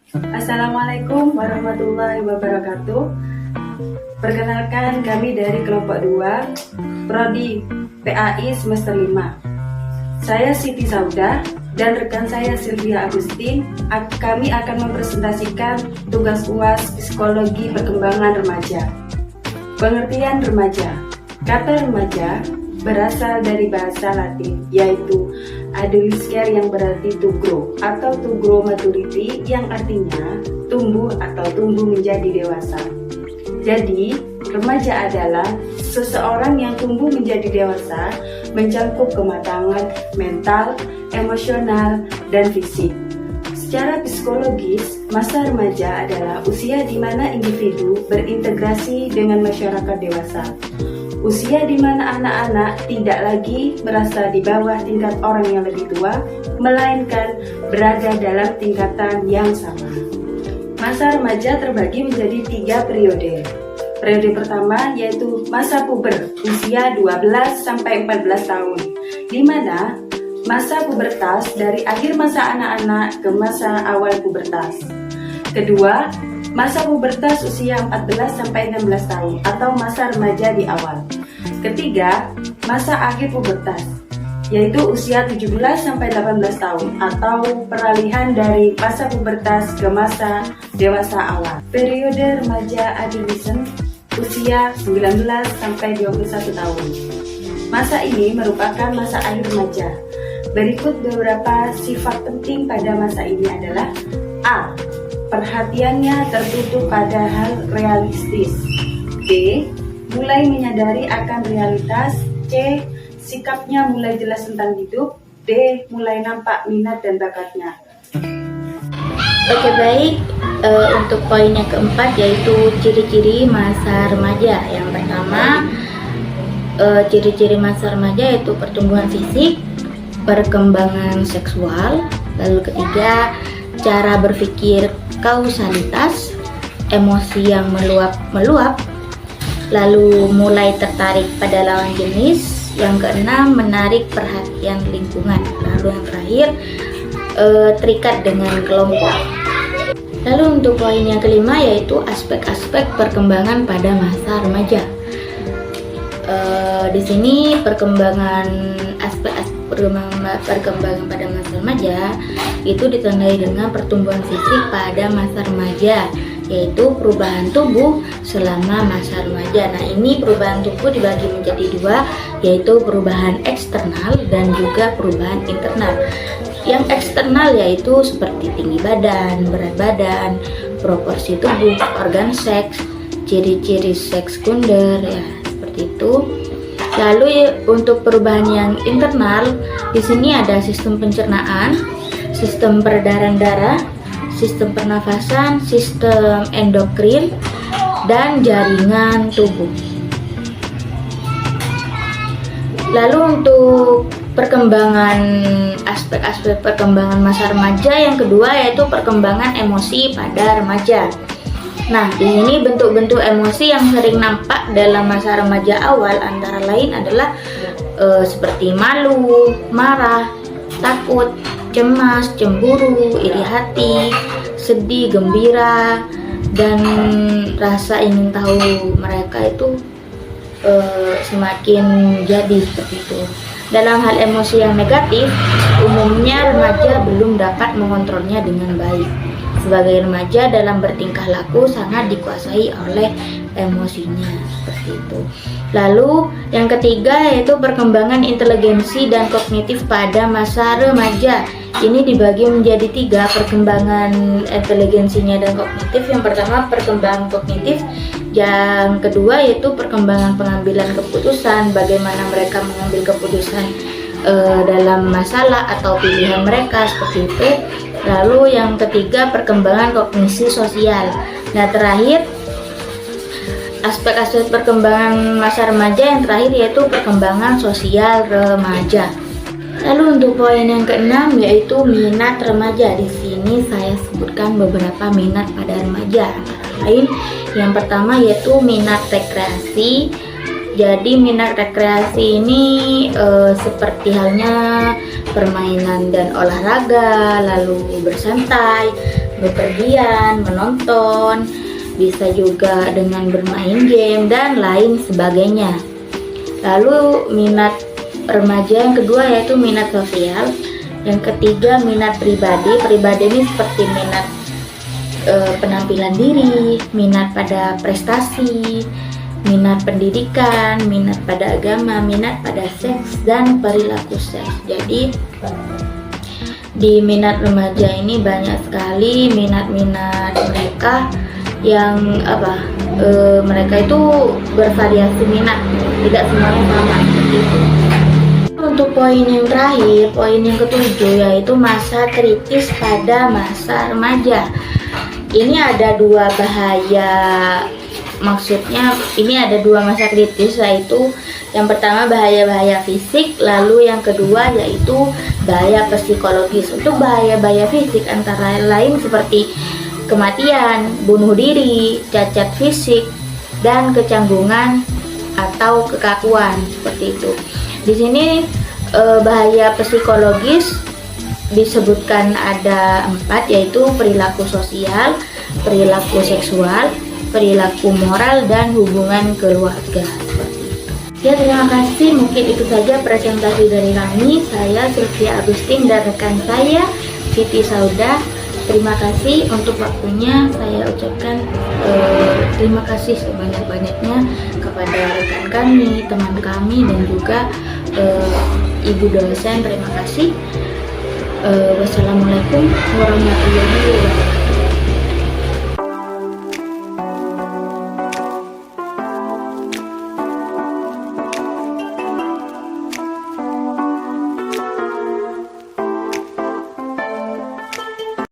Assalamualaikum warahmatullahi wabarakatuh. Perkenalkan, kami dari kelompok 2 Prodi PAI semester 5. Saya Siti Sauda dan rekan saya Sylvia Agustin. Kami akan mempresentasikan tugas UAS Psikologi Perkembangan Remaja. Pengertian remaja. Kata remaja berasal dari bahasa Latin, yaitu adolescer yang berarti to grow atau to grow maturity, yang artinya tumbuh atau tumbuh menjadi dewasa. Jadi, remaja adalah seseorang yang tumbuh menjadi dewasa, mencakup kematangan mental, emosional, dan fisik. Secara psikologis, masa remaja adalah usia di mana individu berintegrasi dengan masyarakat dewasa. Usia di mana anak-anak tidak lagi merasa di bawah tingkat orang yang lebih tua, melainkan berada dalam tingkatan yang sama. Masa remaja terbagi menjadi 3 periode. Periode pertama yaitu masa puber, usia 12 sampai 14 tahun, di mana masa pubertas dari akhir masa anak-anak ke masa awal pubertas. Kedua, masa pubertas usia 14 sampai 16 tahun atau masa remaja di awal. Ketiga, masa akhir pubertas, yaitu usia 17 sampai 18 tahun atau peralihan dari masa pubertas ke masa dewasa awal. Periode remaja adolescent usia 19 sampai 21 tahun. Masa ini merupakan masa akhir remaja. Berikut beberapa sifat penting pada masa ini adalah: A. Perhatiannya tertutup pada hal realistis. B. Mulai menyadari akan realitas. C. Sikapnya mulai jelas tentang hidup. D. Mulai nampak minat dan bakatnya. Oke, baik. Untuk poin yang keempat yaitu ciri-ciri masa remaja. Yang pertama, ciri-ciri masa remaja yaitu pertumbuhan fisik, perkembangan seksual. Lalu ketiga, cara berpikir kausalitas, emosi yang meluap, lalu mulai tertarik pada lawan jenis. Yang keenam, menarik perhatian lingkungan. Lalu yang terakhir, terikat dengan kelompok. Lalu untuk poin yang kelima yaitu aspek-aspek perkembangan pada masa remaja. Di sini aspek-aspek perkembangan pada masa remaja itu ditandai dengan pertumbuhan fisik pada masa remaja, yaitu perubahan tubuh selama masa remaja. Nah, ini perubahan tubuh dibagi menjadi 2, yaitu perubahan eksternal dan juga perubahan internal. Yang eksternal yaitu seperti tinggi badan, berat badan, proporsi tubuh, organ seks, ciri-ciri seks sekunder, ya seperti itu. Lalu untuk perubahan yang internal, di sini ada sistem pencernaan, sistem peredaran darah, sistem pernafasan, sistem endokrin, dan jaringan tubuh. Lalu untuk aspek-aspek perkembangan masa remaja yang kedua yaitu perkembangan emosi pada remaja. Nah, di sini bentuk-bentuk emosi yang sering nampak dalam masa remaja awal antara lain adalah seperti malu, marah, takut, cemas, cemburu, iri hati, sedih, gembira, dan rasa ingin tahu mereka itu semakin jadi seperti itu. Dalam hal emosi yang negatif, umumnya remaja belum dapat mengontrolnya dengan baik. Sebagai remaja dalam bertingkah laku sangat dikuasai oleh emosinya seperti itu. Lalu yang ketiga yaitu perkembangan inteligensi dan kognitif pada masa remaja. Ini dibagi menjadi 3 perkembangan inteligensinya dan kognitif. Yang pertama perkembangan kognitif, yang kedua yaitu perkembangan pengambilan keputusan, bagaimana mereka mengambil keputusan dalam masalah atau pilihan mereka seperti itu. Lalu yang ketiga perkembangan kognisi sosial. Nah, terakhir aspek-aspek perkembangan masa remaja yang terakhir yaitu perkembangan sosial remaja. Lalu untuk poin yang keenam yaitu minat remaja. Di sini saya sebutkan beberapa minat pada remaja. Antara lain yang pertama yaitu minat rekreasi. Jadi minat rekreasi ini seperti halnya permainan dan olahraga, lalu bersantai, bepergian, menonton, bisa juga dengan bermain game dan lain sebagainya. Lalu minat remaja yang kedua yaitu minat sosial. Yang ketiga minat pribadi. Pribadi ini seperti minat penampilan diri, minat pada prestasi, minat pendidikan, minat pada agama, minat pada seks dan perilaku seks. Jadi di minat remaja ini banyak sekali minat-minat mereka yang mereka itu bervariasi minat, tidak semuanya sama seperti itu. Untuk poin yang terakhir, poin yang ketujuh yaitu masa kritis pada masa remaja. Ini ada dua bahaya, maksudnya ini ada dua masa kritis, yaitu yang pertama bahaya-bahaya fisik, lalu yang kedua yaitu bahaya psikologis. Untuk bahaya-bahaya fisik antara lain seperti kematian, bunuh diri, cacat fisik, dan kecanggungan atau kekakuan seperti itu. Di sini bahaya psikologis disebutkan ada 4, yaitu perilaku sosial, perilaku seksual, perilaku moral, dan hubungan keluarga. Ya, terima kasih. Mungkin itu saja presentasi dari kami. Saya Sylvia Agustin dan rekan saya Siti Saudah. Terima kasih untuk waktunya. Saya ucapkan terima kasih sebanyak-banyaknya kepada rekan kami, teman kami, dan juga ibu dosen. Terima kasih. Wassalamualaikum warahmatullahi wabarakatuh.